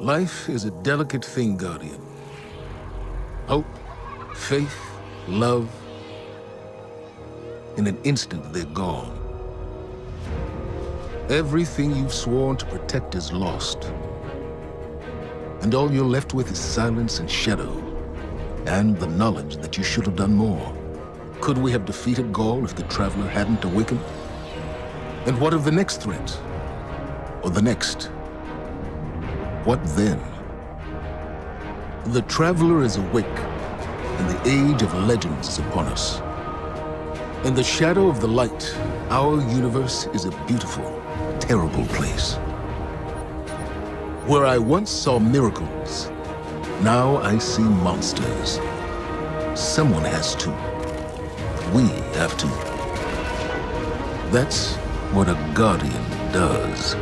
Life is a delicate thing, Guardian. Hope, faith, love. In an instant, they're gone. Everything you've sworn to protect is lost. And all you're left with is silence and shadow, and the knowledge that you should have done more. Could we have defeated Gaul if the Traveler hadn't awakened? And what of the next threat? Or the next? What then? The Traveler is awake, and the age of legends is upon us. In the shadow of the light, our universe is a beautiful, terrible place. Where I once saw miracles, now I see monsters. Someone has to. We have to. That's what a Guardian does.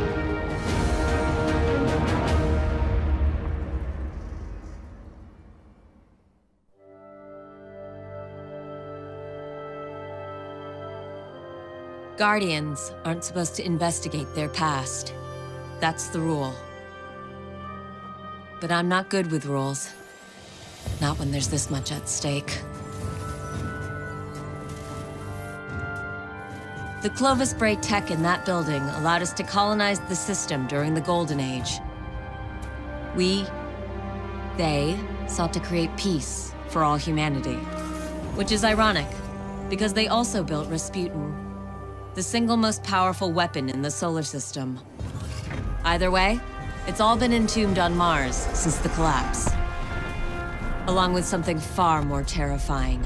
Guardians aren't supposed to investigate their past. That's the rule. But I'm not good with rules. Not when there's this much at stake. The Clovis Bray tech in that building allowed us to colonize the system during the Golden Age. They sought to create peace for all humanity. Which is ironic, because they also built Rasputin, the single most powerful weapon in the solar system. Either way, it's all been entombed on Mars since the collapse. Along with something far more terrifying.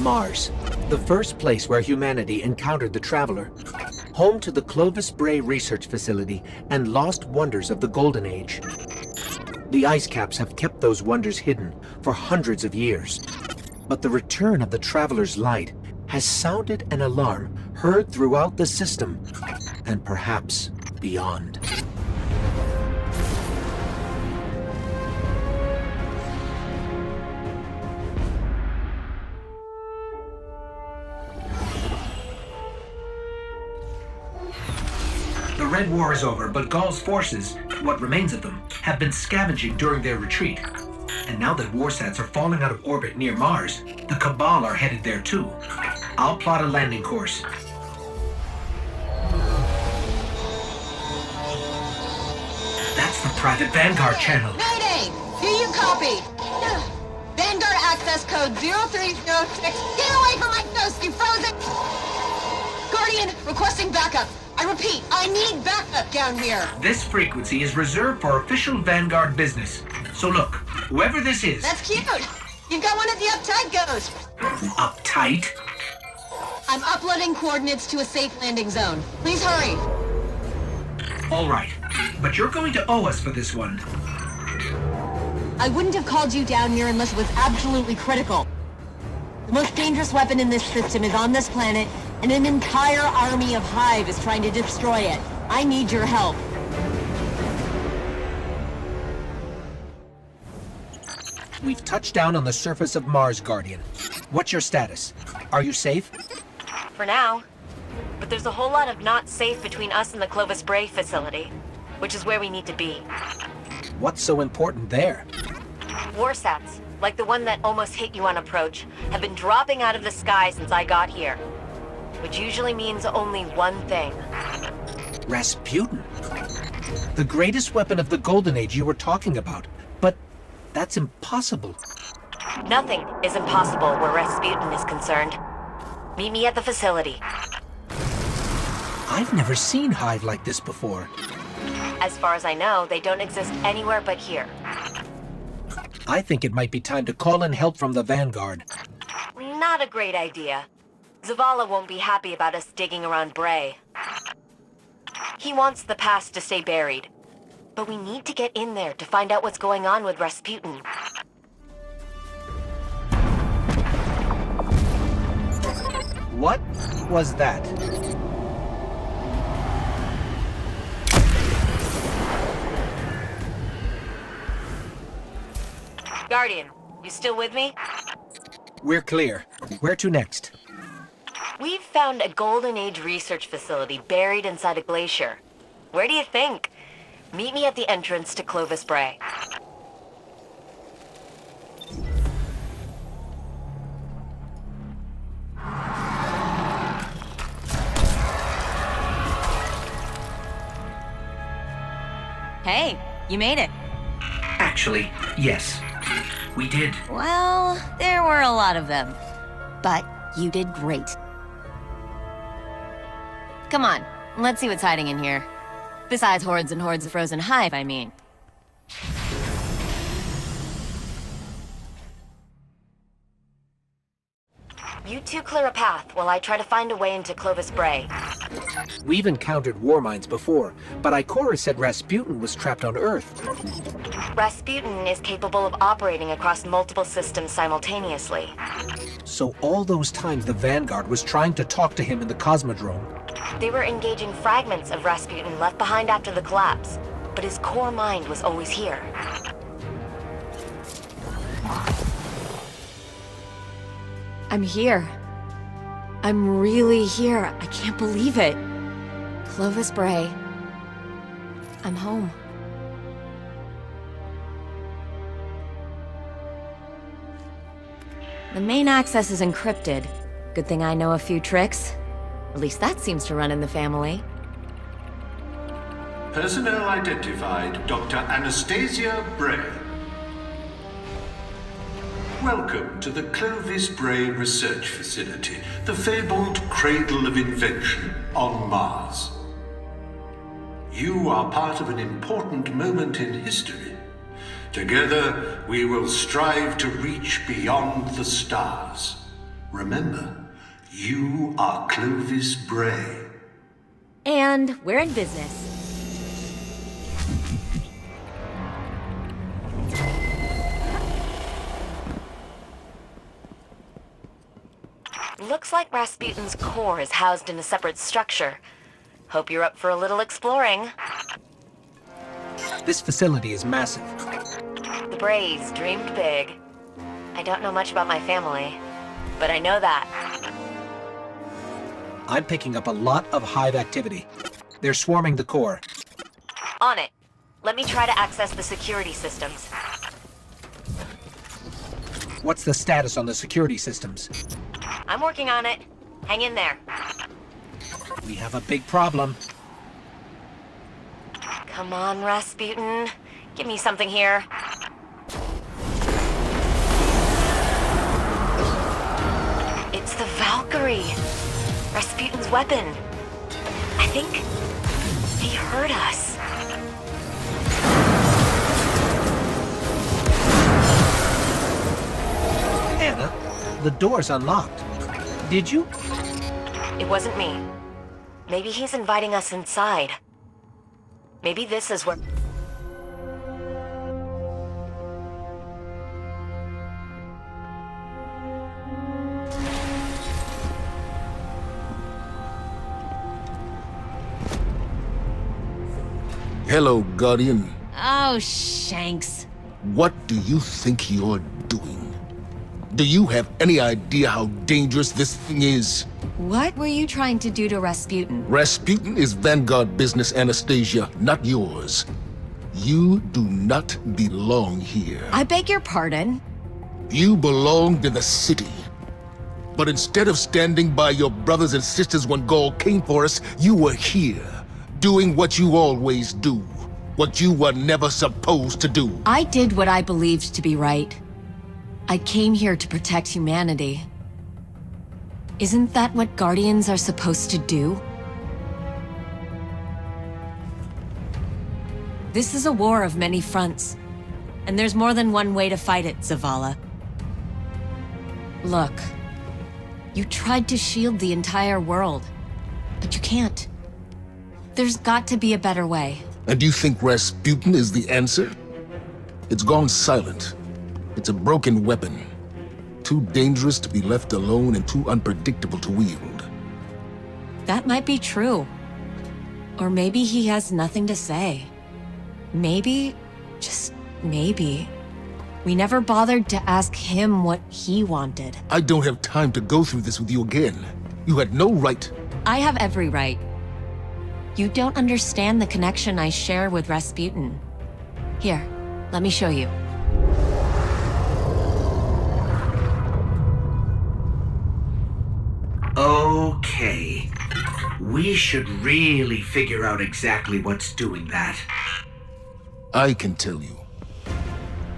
Mars, the first place where humanity encountered the Traveler, home to the Clovis Bray Research Facility and lost wonders of the Golden Age. The ice caps have kept those wonders hidden for hundreds of years. But the return of the Traveler's light has sounded an alarm heard throughout the system, and perhaps beyond. The Red War is over, but Gaul's forces, what remains of them, have been scavenging during their retreat. And now that warsats are falling out of orbit near Mars, the Cabal are headed there too. I'll plot a landing course. That's the private Vanguard channel. Mayday! Do you copy? Vanguard access code 0306. Get away from my ghost, you frozen! Guardian, requesting backup. I repeat, I need backup down here. This frequency is reserved for official Vanguard business. So look, whoever this is... That's cute. You've got one of the uptight ghosts. Uptight? I'm uploading coordinates to a safe landing zone. Please hurry. All right, but you're going to owe us for this one. I wouldn't have called you down here unless it was absolutely critical. The most dangerous weapon in this system is on this planet, and an entire army of Hive is trying to destroy it. I need your help. We've touched down on the surface of Mars, Guardian. What's your status? Are you safe? For now. But there's a whole lot of not safe between us and the Clovis Bray facility, which is where we need to be. What's so important there? Warsats. like the one that almost hit you on approach, have been dropping out of the sky since I got here. Which usually means only one thing. Rasputin? The greatest weapon of the Golden Age you were talking about. But that's impossible. Nothing is impossible where Rasputin is concerned. Meet me at the facility. I've never seen Hive like this before. As far as I know, they don't exist anywhere but here. I think it might be time to call in help from the Vanguard. Not a great idea. Zavala won't be happy about us digging around Bray. He wants the past to stay buried. But we need to get in there to find out what's going on with Rasputin. What was that? Guardian, you still with me? We're clear. Where to next? We've found a Golden Age research facility buried inside a glacier. Where do you think? Meet me at the entrance to Clovis Bray. Hey, you made it. Actually, yes. We did. Well, there were a lot of them. But you did great. Come on, let's see what's hiding in here. Besides hordes and hordes of frozen hive, I mean. You two clear a path while I try to find a way into Clovis Bray. We've encountered Warminds before, but Ikora said Rasputin was trapped on Earth. Rasputin is capable of operating across multiple systems simultaneously. So all those times the Vanguard was trying to talk to him in the Cosmodrome. They were engaging fragments of Rasputin left behind after the collapse, but his core mind was always here. I'm here. I'm really here. I can't believe it. Clovis Bray. I'm home. The main access is encrypted. Good thing I know a few tricks. At least that seems to run in the family. Personnel identified Dr. Anastasia Bray. Welcome to the Clovis Bray Research Facility, the fabled cradle of invention on Mars. You are part of an important moment in history. Together, we will strive to reach beyond the stars. Remember, you are Clovis Bray. And we're in business. Looks like Rasputin's core is housed in a separate structure. Hope you're up for a little exploring. This facility is massive. The Brays dreamed big. I don't know much about my family, but I know that. I'm picking up a lot of hive activity. They're swarming the core. On it. Let me try to access the security systems. What's the status on the security systems? I'm working on it. Hang in there. We have a big problem. Come on, Rasputin. Give me something here. It's the Valkyrie. Rasputin's weapon. I think he heard us. Anna, the door's unlocked. Did you? It wasn't me. Maybe he's inviting us inside. Maybe this is where... Hello, Guardian. Oh, Shanks. What do you think you're doing? Do you have any idea how dangerous this thing is? What were you trying to do to Rasputin? Rasputin is Vanguard business, Anastasia, not yours. You do not belong here. I beg your pardon? You belonged in the city. But instead of standing by your brothers and sisters when Gaul came for us, you were here, doing what you always do. What you were never supposed to do. I did what I believed to be right. I came here to protect humanity. Isn't that what Guardians are supposed to do? This is a war of many fronts, and there's more than one way to fight it, Zavala. Look, you tried to shield the entire world, but you can't. There's got to be a better way. And you think Rasputin is the answer? It's gone silent. It's a broken weapon. Too dangerous to be left alone and too unpredictable to wield. That might be true. Or maybe he has nothing to say. Maybe, just maybe, we never bothered to ask him what he wanted. I don't have time to go through this with you again. You had no right. I have every right. You don't understand the connection I share with Rasputin. Here, let me show you. Okay. We should really figure out exactly what's doing that. I can tell you.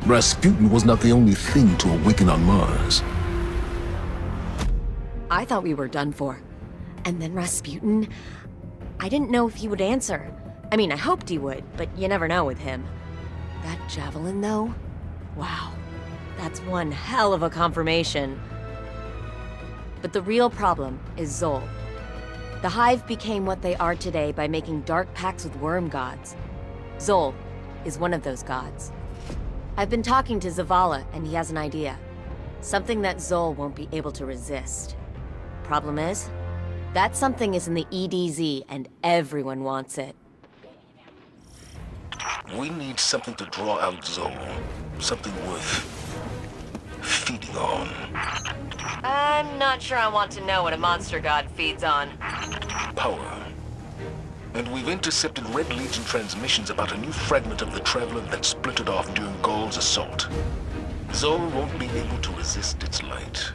Rasputin was not the only thing to awaken on Mars. I thought we were done for. And then Rasputin... I didn't know if he would answer. I mean, I hoped he would, but you never know with him. That javelin, though? Wow. That's one hell of a confirmation. But the real problem is Zol. The Hive became what they are today by making dark pacts with worm gods. Zol is one of those gods. I've been talking to Zavala, and he has an idea. Something that Zol won't be able to resist. Problem is, that something is in the EDZ, and everyone wants it. We need something to draw out Zol. Something worth feeding on. I'm not sure I want to know what a monster god feeds on. Power. And we've intercepted Red Legion transmissions about a new fragment of the Traveler that splintered off during Gaul's assault. Zol won't be able to resist its light.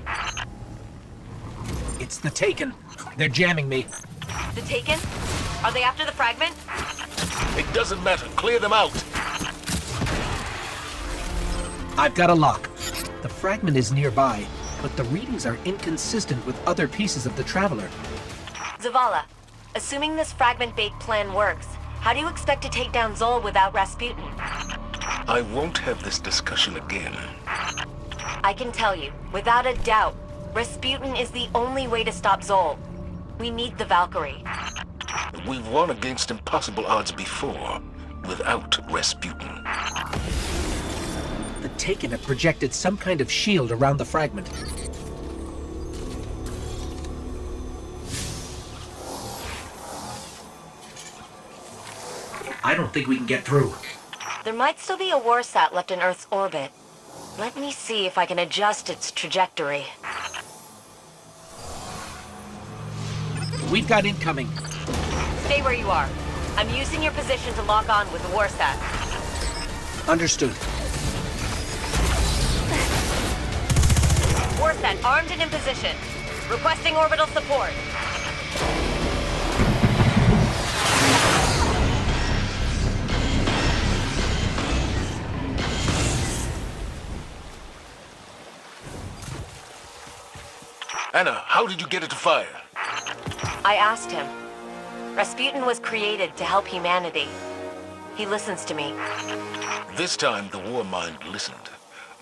It's the Taken. They're jamming me. The Taken? Are they after the fragment? It doesn't matter. Clear them out. I've got a lock. The fragment is nearby, but the readings are inconsistent with other pieces of the Traveler. Zavala, assuming this fragment-baked plan works, how do you expect to take down Zol without Rasputin? I won't have this discussion again. I can tell you, without a doubt, Rasputin is the only way to stop Zol. We need the Valkyrie. We've won against impossible odds before, without Rasputin. The Taken have projected some kind of shield around the fragment. I don't think we can get through. There might still be a warsat left in Earth's orbit. Let me see if I can adjust its trajectory. We've got incoming. Stay where you are. I'm using your position to lock on with the warsat. Understood. Warsat armed and in position. Requesting orbital support. Anna, how did you get it to fire? I asked him. Rasputin was created to help humanity. He listens to me. This time, the Warmind listened.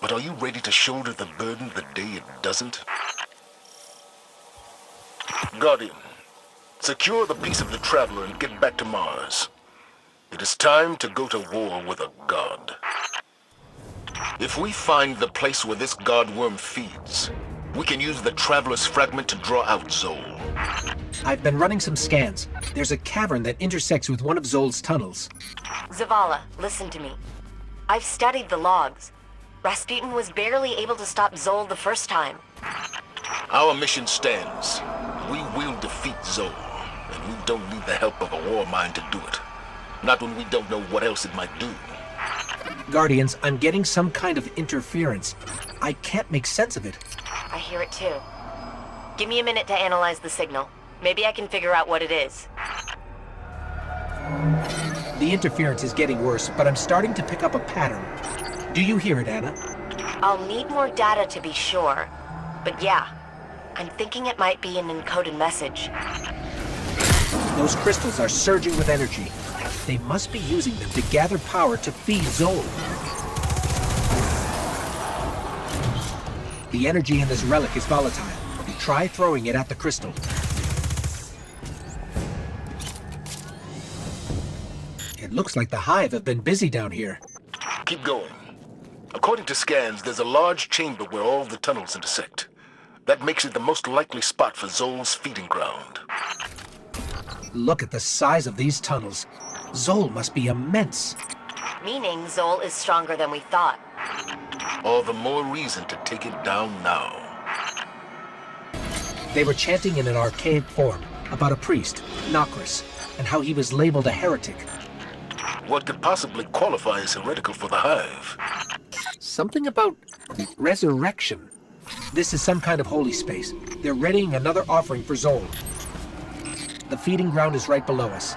But are you ready to shoulder the burden the day it doesn't? Guardian, secure the piece of the Traveler and get back to Mars. It is time to go to war with a god. If we find the place where this god worm feeds, we can use the Traveler's fragment to draw out Zol. I've been running some scans. There's a cavern that intersects with one of Zol's tunnels. Zavala, listen to me. I've studied the logs. Rasputin was barely able to stop Zol the first time. Our mission stands. We will defeat Zol, and we don't need the help of a Warmind to do it. Not when we don't know what else it might do. Guardians, I'm getting some kind of interference. I can't make sense of it. I hear it too. Give me a minute to analyze the signal. Maybe I can figure out what it is. The interference is getting worse, but I'm starting to pick up a pattern. Do you hear it, Anna? I'll need more data to be sure. But yeah, I'm thinking it might be an encoded message. Those crystals are surging with energy. They must be using them to gather power to feed Zol. The energy in this relic is volatile. Try throwing it at the crystal. It looks like the Hive have been busy down here. Keep going. According to scans, there's a large chamber where all the tunnels intersect. That makes it the most likely spot for Zol's feeding ground. Look at the size of these tunnels. Zol must be immense. Meaning Zol is stronger than we thought. All the more reason to take it down now. They were chanting in an archaic form about a priest, Nokris, and how he was labeled a heretic. What could possibly qualify as heretical for the Hive? Something about resurrection. This is some kind of holy space. They're readying another offering for Zol. The feeding ground is right below us.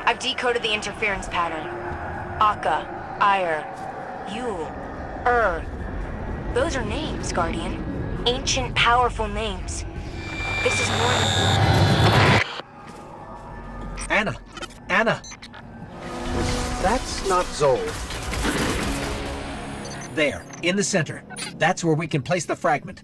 I've decoded the interference pattern. Akka, Ire, Yule, Those are names, Guardian. Ancient, powerful names. This is more... Anna! That's not Zol. There, in the center. That's where we can place the fragment.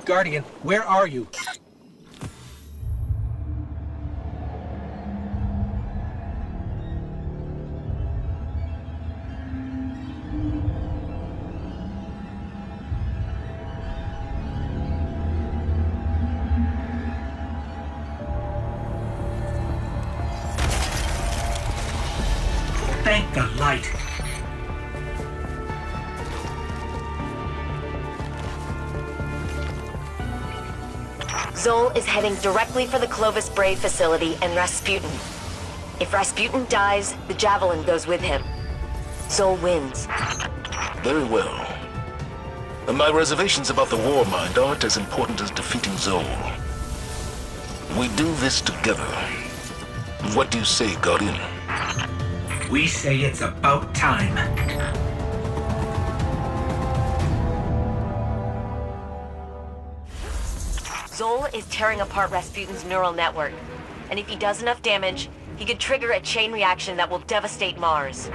Guardian, where are you? Thank the light. Zol is heading directly for the Clovis Bray facility and Rasputin. If Rasputin dies, the Javelin goes with him. Zol wins. Very well. My reservations about the Warmind aren't as important as defeating Zol. We do this together. What do you say, Guardian? We say it's about time. Zol is tearing apart Rasputin's neural network. And if he does enough damage, he could trigger a chain reaction that will devastate Mars.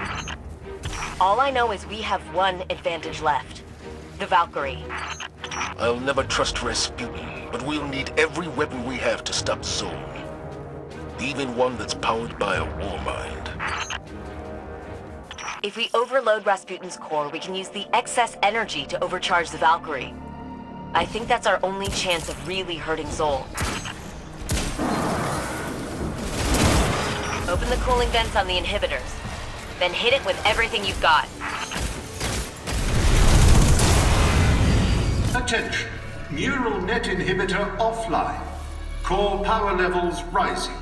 All I know is we have one advantage left. The Valkyrie. I'll never trust Rasputin, but we'll need every weapon we have to stop Zol. Even one that's powered by a Warmind. If we overload Rasputin's core, we can use the excess energy to overcharge the Valkyrie. I think that's our only chance of really hurting Zol. Open the cooling vents on the inhibitors. Then hit it with everything you've got. Attention. Neural net inhibitor offline. Core power levels rising.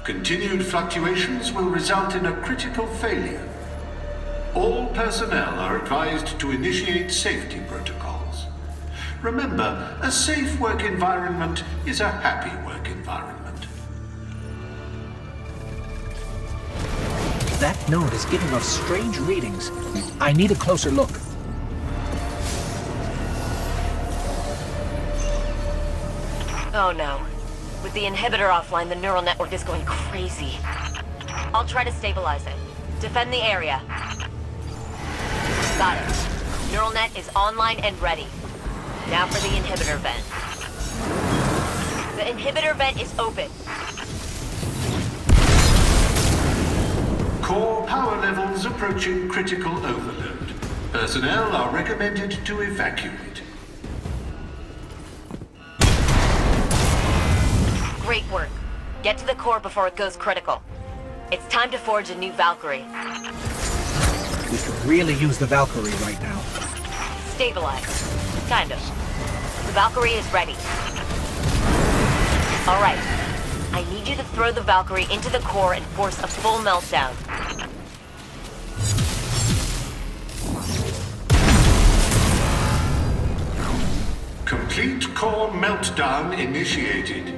Continued fluctuations will result in a critical failure. All personnel are advised to initiate safety protocols. Remember, a safe work environment is a happy work environment. That node is giving off strange readings. I need a closer look. Oh no. With the inhibitor offline, the neural network is going crazy. I'll try to stabilize it. Defend the area. Got it. Neural net is online and ready. Now for the inhibitor vent. The inhibitor vent is open. Core power levels approaching critical overload. Personnel are recommended to evacuate. Great work. Get to the core before it goes critical. It's time to forge a new Valkyrie. We could really use the Valkyrie right now. Stabilized. Kind of. The Valkyrie is ready. All right. I need you to throw the Valkyrie into the core and force a full meltdown. Complete core meltdown initiated.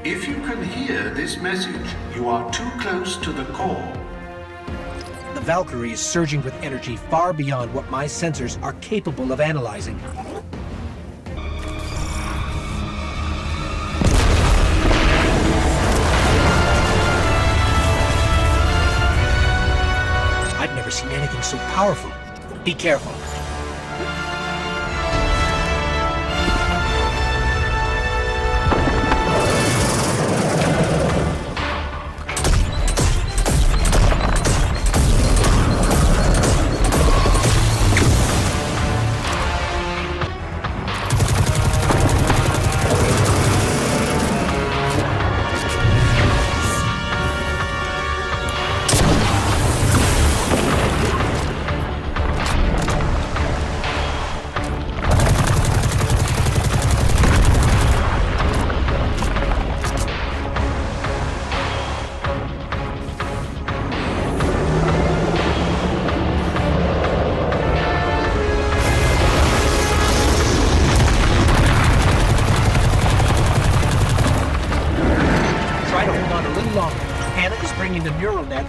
If you can hear this message, you are too close to the core. The Valkyrie is surging with energy far beyond what my sensors are capable of analyzing. I've never seen anything so powerful. Be careful.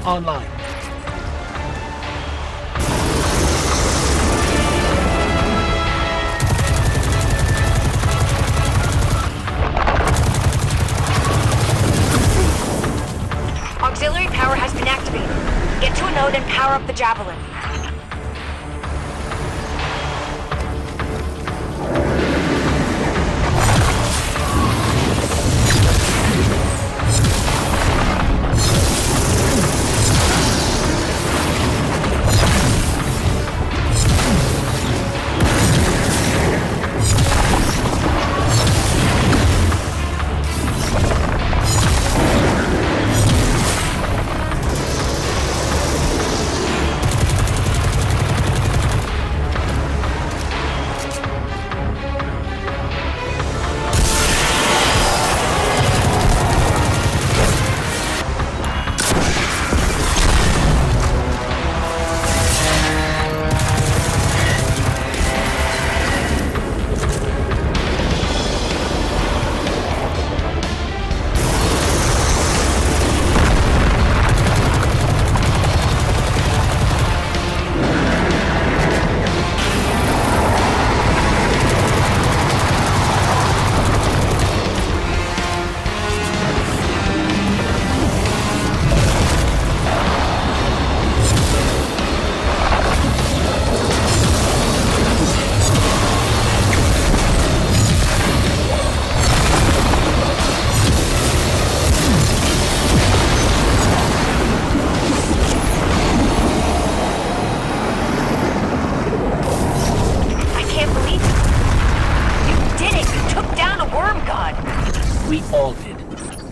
Online. Auxiliary power has been activated. Get to a node and power up the Javelin.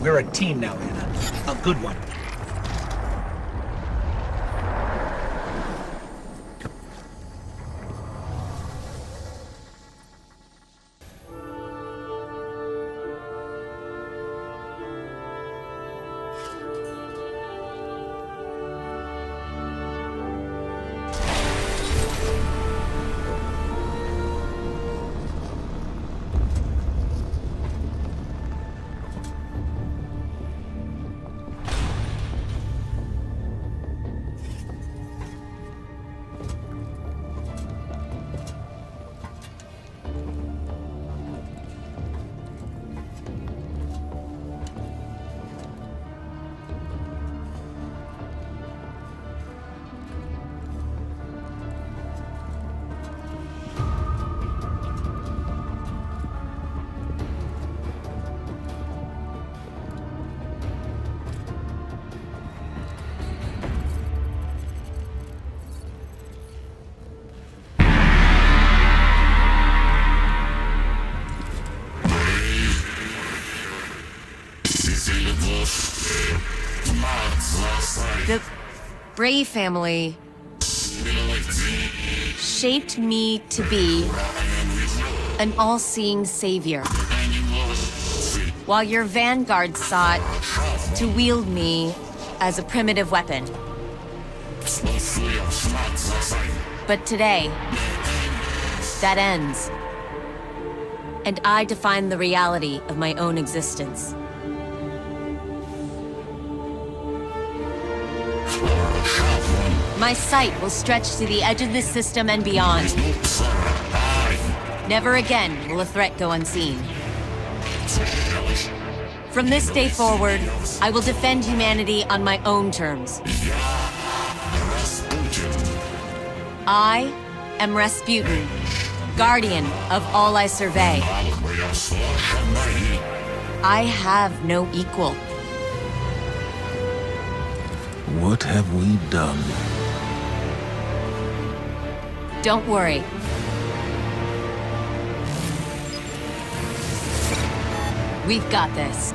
We're a team now, Anna. A good one. Bray family shaped me to be an all-seeing savior, while your vanguard sought to wield me as a primitive weapon. But today, that ends, and I define the reality of my own existence. My sight will stretch to the edge of this system and beyond. Never again will a threat go unseen. From this day forward, I will defend humanity on my own terms. I am Rasputin, guardian of all I survey. I have no equal. What have we done? Don't worry. We've got this.